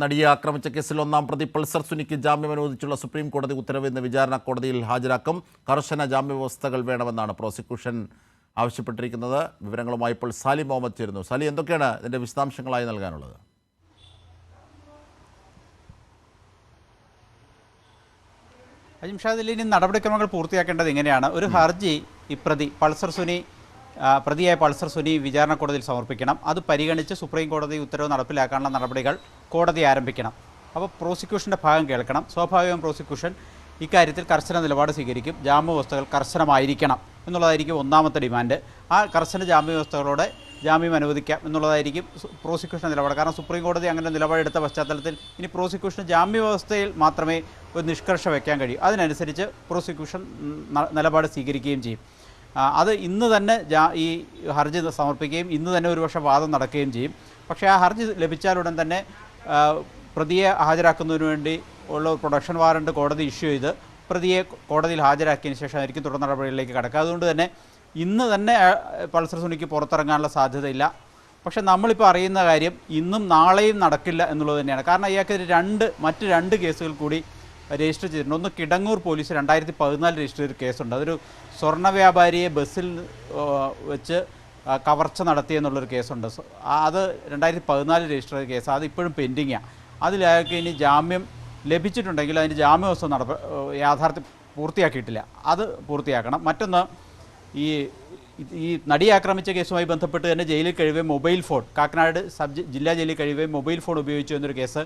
നടിയെ ആക്രമിച്ച കേസിൽ ഒന്നാം പ്രതി പൾസർ സുനിക്ക് ജാമ്യം അനുവദിച്ചുള്ള സുപ്രീം കോടതി ഉത്തരവ് ഇന്ന് വിചാരണ കോടതിയിൽ ഹാജരാക്കും. കർശന ജാമ്യവ്യവസ്ഥകൾ വേണമെന്നാണ് പ്രോസിക്യൂഷൻ ആവശ്യപ്പെട്ടിരിക്കുന്നത്. വിവരങ്ങളുമായി ഇപ്പോൾ സാലി മുഹമ്മദ് ചേരുന്നു. സാലി, എന്തൊക്കെയാണ് ഇതിൻ്റെ വിശദാംശങ്ങളായി നൽകാനുള്ളത്? അജിംഷാദിൽ ഇനി നടപടിക്രമങ്ങൾ പൂർത്തിയാക്കേണ്ടത് എങ്ങനെയാണ്? ഒരു ഹർജി ഈ പ്രതിയായ പൾസർ സുനി വിചാരണ കോടതിയിൽ സമർപ്പിക്കണം. അത് പരിഗണിച്ച് സുപ്രീം കോടതി ഉത്തരവ് നടപ്പിലാക്കാനുള്ള നടപടികൾ കോടതി ആരംഭിക്കണം. അപ്പോൾ പ്രോസിക്യൂഷൻ്റെ ഭാഗം കേൾക്കണം. സ്വാഭാവികം പ്രോസിക്യൂഷൻ ഇക്കാര്യത്തിൽ കർശന നിലപാട് സ്വീകരിക്കും. ജാമ്യവ്യവസ്ഥകൾ കർശനമായിരിക്കണം എന്നുള്ളതായിരിക്കും ഒന്നാമത്തെ ഡിമാൻഡ്. ആ കർശന ജാമ്യവ്യവസ്ഥകളോടെ ജാമ്യം അനുവദിക്കാം എന്നുള്ളതായിരിക്കും പ്രോസിക്യൂഷൻ നിലപാട്. കാരണം സുപ്രീം കോടതി അങ്ങനെ നിലപാടെടുത്ത പശ്ചാത്തലത്തിൽ ഇനി പ്രോസിക്യൂഷൻ ജാമ്യവ്യവസ്ഥയിൽ മാത്രമേ ഒരു നിഷ്കർഷ വയ്ക്കാൻ കഴിയൂ. അതിനനുസരിച്ച് പ്രോസിക്യൂഷൻ നിലപാട് സ്വീകരിക്കുകയും ചെയ്യും. അത് ഇന്ന് തന്നെ ഈ ഹർജി സമർപ്പിക്കുകയും ഇന്ന് തന്നെ ഒരുപക്ഷെ വാദം നടക്കുകയും ചെയ്യും. പക്ഷേ ആ ഹർജി ലഭിച്ചാലുടൻ തന്നെ പ്രതിയെ ഹാജരാക്കുന്നതിന് വേണ്ടി ഉള്ള പ്രൊഡക്ഷൻ വാറണ്ട് കോടതി ഇഷ്യൂ ചെയ്ത് പ്രതിയെ കോടതിയിൽ ഹാജരാക്കിയതിന് ശേഷമായിരിക്കും തുടർ നടപടികളിലേക്ക് കടക്കുക. അതുകൊണ്ട് തന്നെ ഇന്ന് തന്നെ പൾസർ സുനിക്ക് പുറത്തിറങ്ങാനുള്ള സാധ്യതയില്ല. പക്ഷേ നമ്മളിപ്പോൾ അറിയുന്ന കാര്യം ഇന്നും നാളെയും നടക്കില്ല എന്നുള്ളത് തന്നെയാണ്. കാരണം ഇയാൾക്ക് മറ്റ് രണ്ട് കേസുകൾ കൂടി രജിസ്റ്റർ ചെയ്തിട്ടുണ്ട്. ഒന്ന് കിടങ്ങൂർ പോലീസ് 2014 രജിസ്റ്റർ ചെയ്തൊരു കേസുണ്ട്. അതൊരു സ്വർണ്ണ വ്യാപാരിയെ ബസ്സിൽ വെച്ച് കവർച്ച നടത്തിയെന്നുള്ളൊരു കേസുണ്ട്. അത് 2014 രജിസ്റ്റർ ചെയ്ത കേസ്. അത് ഇപ്പോഴും പെൻഡിങ്ങാണ്. അതിൽ അയാൾക്ക് ഇനി ജാമ്യം ലഭിച്ചിട്ടുണ്ടെങ്കിൽ അതിന് ജാമ്യവ്യവസ്ഥ യാഥാർത്ഥ്യം പൂർത്തിയാക്കിയിട്ടില്ല. അത് പൂർത്തിയാക്കണം. മറ്റൊന്ന്, ഈ നടിയെ ആക്രമിച്ച കേസുമായി ബന്ധപ്പെട്ട് തന്നെ ജയിലിൽ കഴിയുകയും മൊബൈൽ ഫോൺ, കാക്കനാട് ജില്ലാ ജയിലിൽ കഴിയുകയും മൊബൈൽ ഫോൺ ഉപയോഗിച്ചു എന്നൊരു കേസ്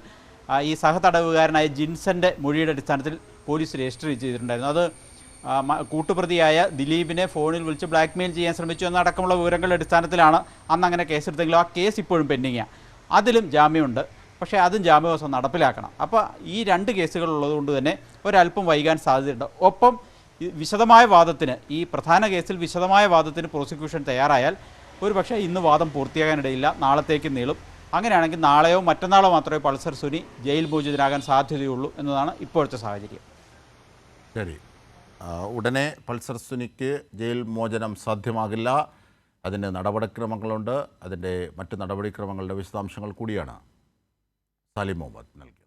ഈ സഹതടവുകാരനായ ജിൻസൻ്റെ മൊഴിയുടെ അടിസ്ഥാനത്തിൽ പോലീസ് രജിസ്റ്റർ ചെയ്തിട്ടുണ്ടായിരുന്നു. അത് കൂട്ടുപ്രതിയായ ദിലീപിനെ ഫോണിൽ വിളിച്ച് ബ്ലാക്ക്മെയിൽ ചെയ്യാൻ ശ്രമിച്ചു എന്നടക്കമുള്ള വിവരങ്ങളുടെ അടിസ്ഥാനത്തിലാണ് അന്ന് അങ്ങനെ കേസെടുത്തെങ്കിലും ആ കേസ് ഇപ്പോഴും പെൻഡിങ്ങാണ്. അതിലും ജാമ്യമുണ്ട്. പക്ഷേ അതും ജാമ്യവ്യവസ്ഥ നടപ്പിലാക്കണം. അപ്പോൾ ഈ രണ്ട് കേസുകൾ ഉള്ളതുകൊണ്ട് തന്നെ ഒരല്പം വൈകാൻ സാധ്യതയുണ്ട്. ഒപ്പം വിശദമായ വാദത്തിന്, ഈ പ്രധാന കേസിൽ വിശദമായ വാദത്തിന് പ്രോസിക്യൂഷൻ തയ്യാറായാൽ ഒരു പക്ഷേ ഇന്ന് വാദം പൂർത്തിയാകാനിടയില്ല, നാളത്തേക്ക് നീളും. അങ്ങനെയാണെങ്കിൽ നാളെയോ മറ്റന്നാളോ മാത്രമേ പൾസർ സുനി ജയിൽ മോചിതനാകാൻ സാധ്യതയുള്ളൂ എന്നതാണ് ഇപ്പോഴത്തെ സാഹചര്യം. ശരി, ഉടനെ പൾസർ സുനിക്ക് ജയിൽ മോചനം സാധ്യമാകില്ല. അതിന് നടപടിക്രമങ്ങളുണ്ട്. അതിൻ്റെ മറ്റ് നടപടിക്രമങ്ങളുടെ വിശദാംശങ്ങൾ കൂടിയാണ് സാലി മുഹമ്മദ് നൽകി.